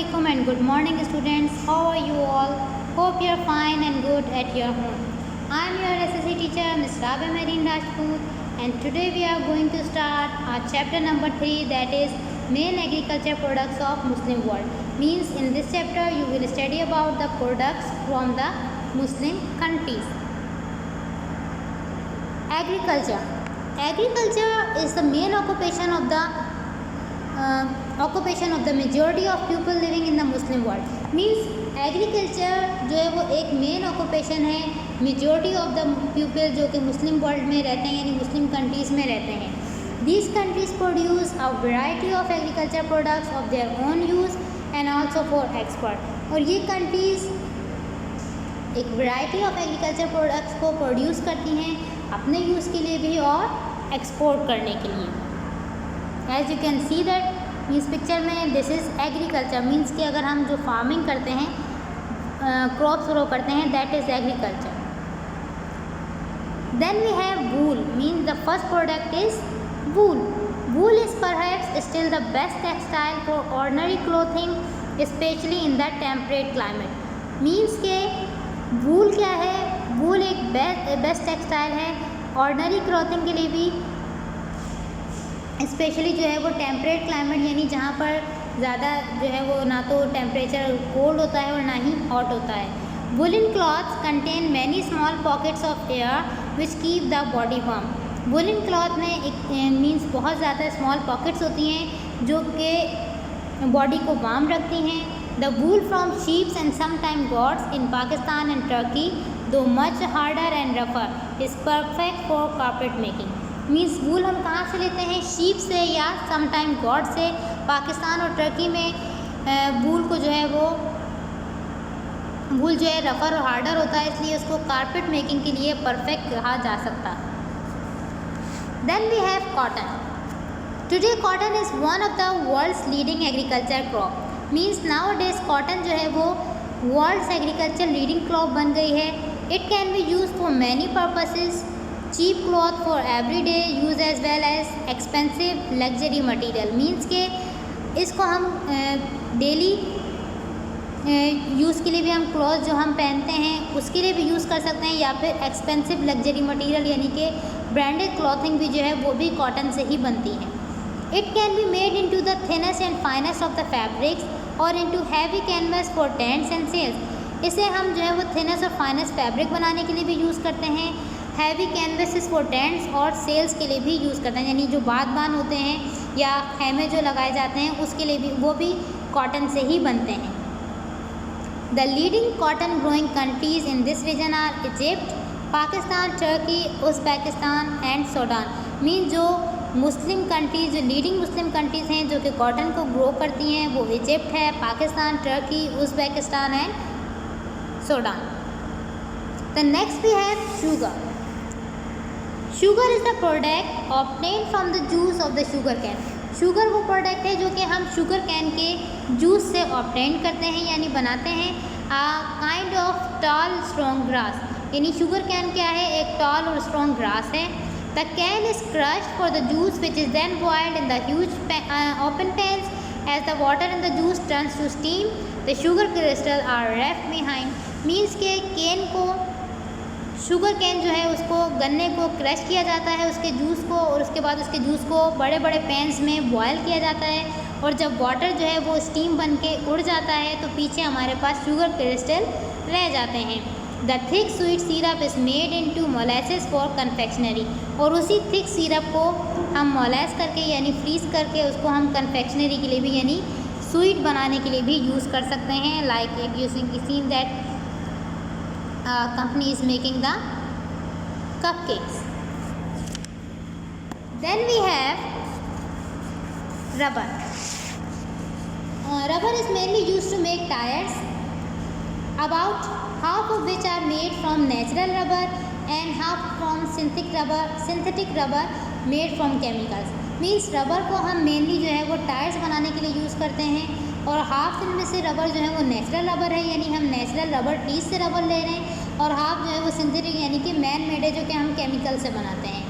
Assalamualaikum and good morning students. How are you all? Hope you are fine and good at your home. I am your SSC teacher Ms. Rabia Marine Rajput, and today we are going to start our chapter number 3, that is main agriculture products of Muslim world. Means in this chapter you will study about the products from the Muslim countries. Agriculture is the main occupation of the majority of people living in the Muslim world. Means agriculture जो है वो एक main occupation है majority of the people जो कि मुस्लिम world में रहते हैं, यानी मुस्लिम कंट्रीज़ में रहते हैं. These countries produce a variety of agriculture products of their own use and also for export. और ये कंट्रीज़ एक वैरायटी ऑफ एग्रीकल्चर प्रोडक्ट्स को प्रोड्यूस करती हैं अपने यूज़ के लिए भी और एक्सपोर्ट करने के लिए. As you can see that इस पिक्चर में दिस इज़ एग्रीकल्चर. मीन्स कि अगर हम जो फार्मिंग करते हैं, क्रॉप्स ग्रो करते हैं, that is agriculture. Then we have wool. Means the first product is wool. Wool is perhaps still the best textile for ordinary clothing specially in the temperate climate. Means के wool क्या है? Wool एक best textile है ordinary clothing के लिए भी, specially जो है वो टेम्परेट क्लाइमेट, यानी जहाँ पर ज़्यादा जो है वो ना तो टेम्परेचर कोल्ड होता है और ना ही हॉट होता है. Woollen clothes contain many small pockets of air which keep the body warm. Woollen cloth में एक मीन्स बहुत ज़्यादा स्मॉल पॉकेट्स होती हैं जो कि बॉडी को वार्म रखती हैं. The wool from sheeps and sometime goats in Pakistan and Turkey though much harder and रफर is perfect for carpet making. Means wool हम कहाँ से लेते हैं? शीप से या समटाइम गॉड से. पाकिस्तान और टर्की में वूल को जो है वो वूल जो है रफ़र और हार्डर होता है, इसलिए उसको कारपेट मेकिंग के लिए परफेक्ट कहा जा सकता. Then we have cotton. Today cotton is one of the world's leading agriculture crop. Means nowadays cotton जो है वो वर्ल्ड्स एग्रीकल्चर लीडिंग क्रॉप बन गई है. It can be use for many purposes. Cheap cloth for everyday use as well as expensive luxury material. Means के इसको हम daily use के लिए भी हम क्लॉथ जो हम पहनते हैं उसके लिए भी यूज़ कर सकते हैं, या फिर एक्सपेंसिव लग्जरी मटेरियल यानी कि ब्रांडेड क्लॉथिंग भी जो है वो भी कॉटन से ही बनती है. It can be made into the thinnest and finest of the fabrics और into heavy canvas for tents and sails. इसे हम जो है वो थिनेस्ट और फाइनेस्ट फैब्रिक बनाने के लिए भी यूज़ करते हैं. हैवी कैनवसेस फॉर टेंट्स और सेल्स के लिए भी यूज़ करते हैं, यानी जो बागबान होते हैं या खेमे जो लगाए जाते हैं उसके लिए भी वो भी कॉटन से ही बनते हैं. The leading cotton growing countries in this region are Egypt, Pakistan, Turkey, Uzbekistan and Sudan. Mean जो मुस्लिम कंट्रीज़, जो लीडिंग मुस्लिम कंट्रीज़ हैं जो कि कॉटन को ग्रो करती हैं वो इजिप्ट है, Pakistan, Turkey, Uzbekistan and Sudan. The next we have sugar. Sugar is the product obtain from the juice of the sugar cane. Sugar वो प्रोडक्ट है जो कि हम शुगर कैन के जूस से ऑब्टेन करते हैं यानी बनाते हैं. Kind of tall strong grass. यानी शुगर कैन क्या है? एक टॉल और स्ट्रॉन्ग ग्रास है. The cane is crushed for the juice which is then boiled in the huge open pans. As the water in the juice turns to steam the sugar crystal are left behind. Means के cane को, sugar cane जो है उसको, गन्ने को crush किया जाता है उसके जूस को, और उसके बाद उसके जूस को बड़े बड़े पैन्स में बॉयल किया जाता है, और जब वाटर जो है वो स्टीम बन के उड़ जाता है तो पीछे हमारे पास शुगर क्रिस्टल रह जाते हैं. The thick sweet syrup is made into molasses for confectionery. और उसी थिक सिरप को हम मोलेस करके यानी फ्रीज करके उसको हम कन्फेक्शनरी के लिए भी यानी स्वीट बनाने के लिए भी यूज़ कर सकते हैं. Like using seen that company is making the cupcakes. Then we have rubber. Rubber is mainly used to make tires, about half of which are made from natural rubber and half from synthetic rubber made from chemicals. Means rubber को हम mainly जो है वो tyres बनाने के लिए use करते हैं, और हाफ इनमें से रबर जो है वो नेचुरल रबर है, यानी हम नेचुरल रबर ट्रीज से रबर ले रहे हैं, और हाफ जो है वो सिंथेटिक यानी कि मैन मेड है जो कि हम केमिकल से बनाते हैं.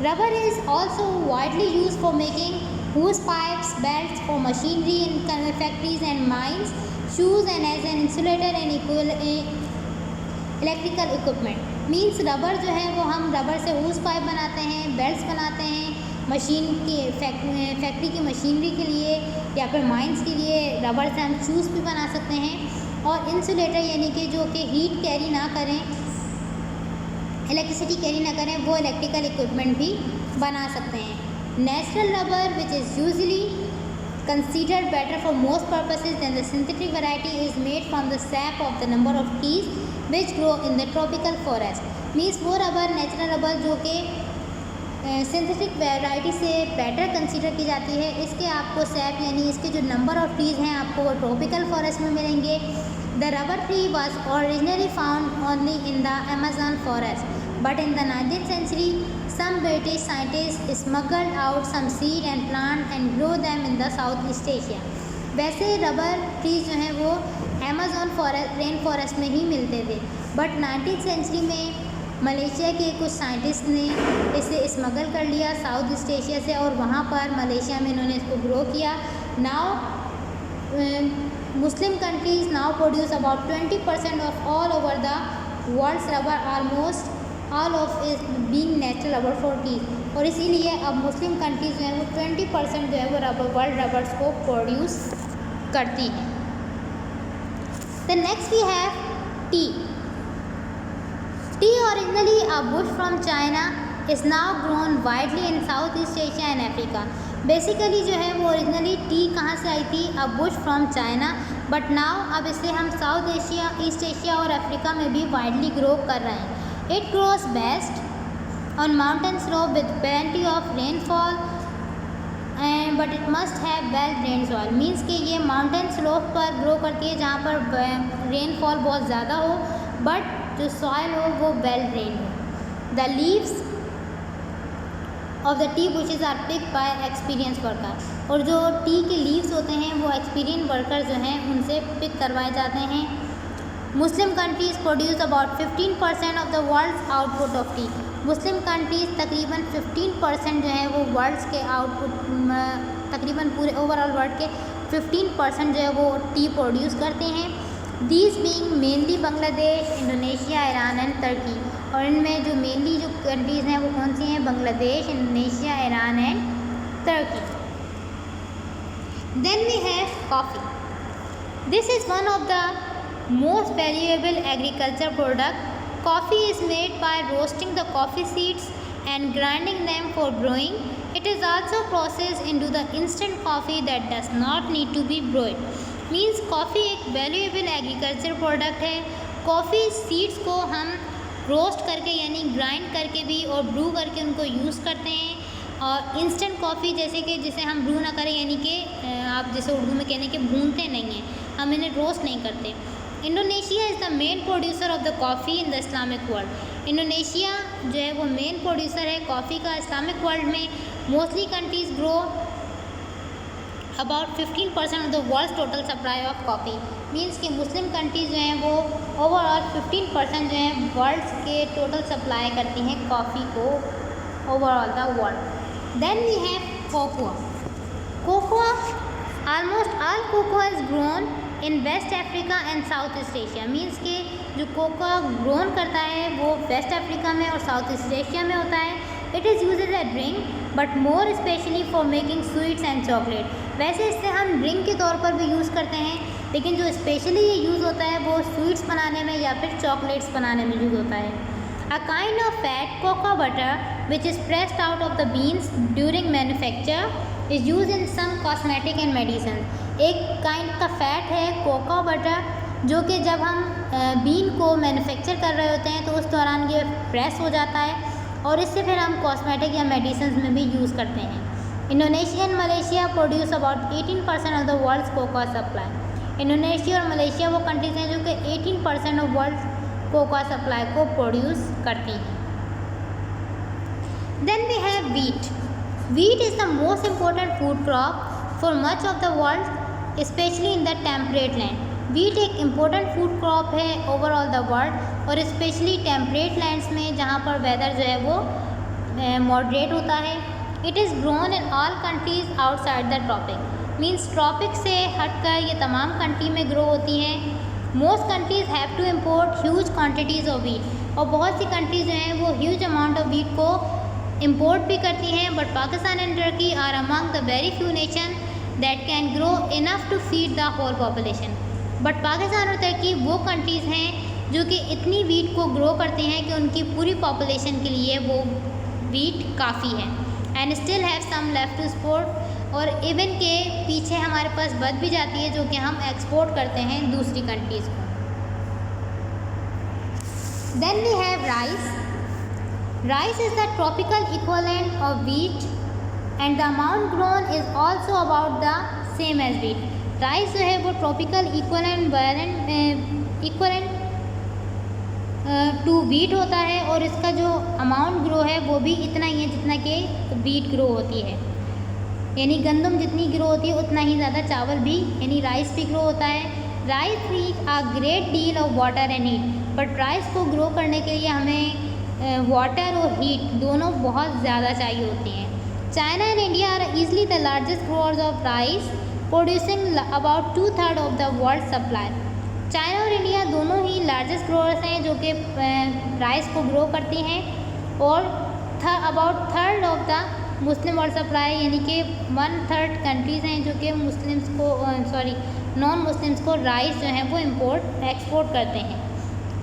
Rubber is also widely use for making hose pipes, belts for machinery in factories and mines, shoes and as an insulator and electrical equipment. Means rubber जो है वो हम रबर से hose पाइप बनाते हैं, बेल्ट्स बनाते हैं, मशीन की फैक्ट्री की मशीनरी के लिए या फिर माइंस के लिए रबर से हम शूज़ भी बना सकते हैं, और इंसुलेटर यानी कि जो कि हीट कैरी ना करें, इलेक्ट्रिसिटी कैरी ना करें, वो इलेक्ट्रिकल इक्विपमेंट भी बना सकते हैं. Natural rubber which is usually considered better for most purposes than the synthetic variety is made from the sap of the number of trees which grow in the tropical forest. Means वो rubber natural rubber जो कि synthetic variety से better consider की जाती है, इसके आपको SAP यानी इसके जो नंबर ऑफ ट्रीज़ हैं आपको वो ट्रॉपिकल फॉरेस्ट में मिलेंगे. The rubber tree was originally found only in the Amazon forest, but in the 19th century some British scientists smuggled out some seed and plant and grew them in the Southeast Asia. वैसे rubber trees जो हैं वो Amazon rain forest में ही मिलते थे, but 19th century में Malaysia के कुछ साइंटिस्ट ने इसे स्मगल कर लिया साउथ ईस्ट एशिया से, और वहाँ पर मलेशिया में इन्होंने इसको ग्रो किया. Now Muslim countries now produce about 20% of all over the world's rubber, almost all of is being natural rubber for trees. और इसीलिए अब मुस्लिम कंट्रीज जो है वो 20% जो है वो वर्ल्ड रबर्स को प्रोड्यूस करती हैं. The next we have tea. Tea originally a bush from China is now grown widely in Southeast Asia and Africa. Basically जो है वो ओरिजिनली टी कहाँ से आई थी? A bush from China, but now अब इसे हम साउथ एशिया, ईस्ट एशिया और अफ्रीका में भी वाइडली ग्रो कर रहे हैं. It grows best on mountain slope with plenty of rainfall but it must have well drain soil. Means कि ये माउंटेन स्लोप पर ग्रो करती है जहाँ पर रेनफॉल बहुत ज़्यादा हो, बट जो सॉइल हो वो वेल ड्रेन हो. The leaves of the tea bushes are pick by experience worker. और जो टी के लीव्स होते हैं वो एक्सपीरियंस वर्कर जो हैं उनसे पिक करवाए जाते हैं. Muslim countries produce about 15% of the world's output of tea. Muslim countries तकरीबन 15% जो है वो वर्ल्ड्स के आउटपुट, तकरीबन पूरे ओवरऑल वर्ल्ड के 15% जो है वो टी प्रोड्यूस करते हैं. These being mainly Bangladesh, Indonesia, Iran and Turkey. और इनमें जो मेनली जो कंट्रीज़ हैं वो कौन सी हैं? Bangladesh, Indonesia, Iran and Turkey. Then we have coffee. This is one of the most valuable agriculture product. Coffee is made by roasting the coffee seeds and grinding them for brewing. It is also processed into the instant coffee that does not need to be brewed. Means coffee एक valuable agriculture product है. Coffee seeds को हम roast करके यानी grind करके भी और Bru करके उनको यूज़ करते हैं. और इंस्टेंट कॉफ़ी जैसे कि जिसे हम ब्रू ना करें, यानी कि आप जैसे उर्दू में कहने के भूनते नहीं हैं, हम इन्हें रोस्ट नहीं करते. Indonesia is the main producer of the coffee in the Islamic world. Indonesia जो है वो मेन प्रोड्यूसर है कॉफ़ी का इस्लामिक वर्ल्ड में. Mostly countries grow about 15% of the world total supply of coffee. Means कि मुस्लिम countries जो हैं वो ओवरऑल 15% जो हैं वर्ल्ड के टोटल सप्लाई करती हैं कॉफ़ी को overall the world. Then we have cocoa. Cocoa almost all cocoa is grown in West Africa and South East Asia. Means के जो कोकोआ ग्रोन करता है वो वेस्ट अफ्रीका में और साउथ ईस्ट एशिया में होता है. It is use as a drink but more specially for making sweets and chocolate. वैसे इससे हम ड्रिंक के तौर पर भी यूज़ करते हैं, लेकिन जो स्पेशली ये यूज़ होता है वो स्वीट्स बनाने में या फिर चॉकलेट्स बनाने में यूज़ होता है. A kind of fat cocoa butter which is pressed out of the beans during manufacture is use in some cosmetic and medicine. एक काइंड का फैट है कोकोआ बटर जो कि जब हम बीन को मैन्युफैक्चर कर रहे होते हैं तो उस दौरान ये प्रेस हो जाता है और इससे फिर हम कॉस्मेटिक या मेडिसिन में भी यूज़ करते हैं. Indonesia and Malaysia produce about 18% of the world's cocoa supply. Indonesia और मलेशिया वो कंट्रीज़ हैं जो कि 18% ऑफ वर्ल्ड कोकोआ सप्लाई को प्रोड्यूस करती हैं. Then we have wheat. Wheat is the most important food crop for much of the world specially in the temperate land. Wheat एक important food crop है overall the world और specially temperate lands में जहाँ पर weather जो है वो moderate होता है. It is grown in all countries outside the tropic. मीन्स ट्रॉपिक से हटकर ये तमाम कंट्री में ग्रो होती हैं। Most countries have to import huge quantities of wheat, और बहुत सी कंट्रीज़ जो हैं वो ह्यूज अमाउंट ऑफ वीट को इम्पोर्ट भी करती हैं। But Pakistan and Turkey are among the very few nation that can grow enough to feed the whole population. But Pakistan और टर्की वो कंट्रीज़ हैं जो कि इतनी वीट को ग्रो करते हैं कि उनकी पूरी पॉपुलेशन के लिए वो वीट काफ़ी है। And still have some left to export, और इवन के पीछे हमारे पास बच भी जाती है जो कि हम एक्सपोर्ट करते हैं दूसरी कंट्रीज़ को। Then we have rice. Rice is the tropical equivalent of wheat and the amount grown is also about the same as wheat. Rice जो है वो ट्रॉपिकल इक्वलेंट टू वीट होता है, और इसका जो अमाउंट ग्रो है वो भी इतना ही है जितना कि वीट ग्रो होती है। यानी गंदम जितनी ग्रो होती है उतना ही ज़्यादा चावल भी यानी राइस भी ग्रो होता है। Rice needs a great deal of water and heat, but rice को ग्रो करने के लिए हमें वाटर और हीट दोनों बहुत ज़्यादा चाहिए होती हैं। China and India are easily the largest growers of rice, producing about 2/3 of the world supply. China और इंडिया दोनों ही लार्जेस्ट ग्रोअर्स हैं जो कि राइस को ग्रो करती हैं, और about 1/3 of the Muslim world supply, यानी कि 1/3 कंट्रीज़ हैं जो कि मुस्लिम्स को नॉन मुस्लिम्स को राइस जो है वो एक्सपोर्ट करते हैं।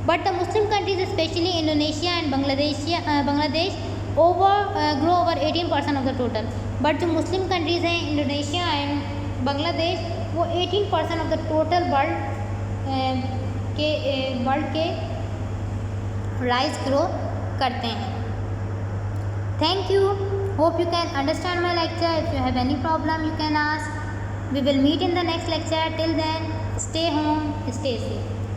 But the Muslim countries specially Indonesia and Bangladesh grow over 18% of the total. But जो मुस्लिम कंट्रीज़ हैं इंडोनेशिया एंड बांग्लादेश वो 18% ऑफ द टोटल वर्ल्ड के राइस ग्रो करते हैं। Thank you. Hope you can understand my lecture. If you have any problem, you can ask. We will meet in the next lecture. Till then, stay home, stay safe.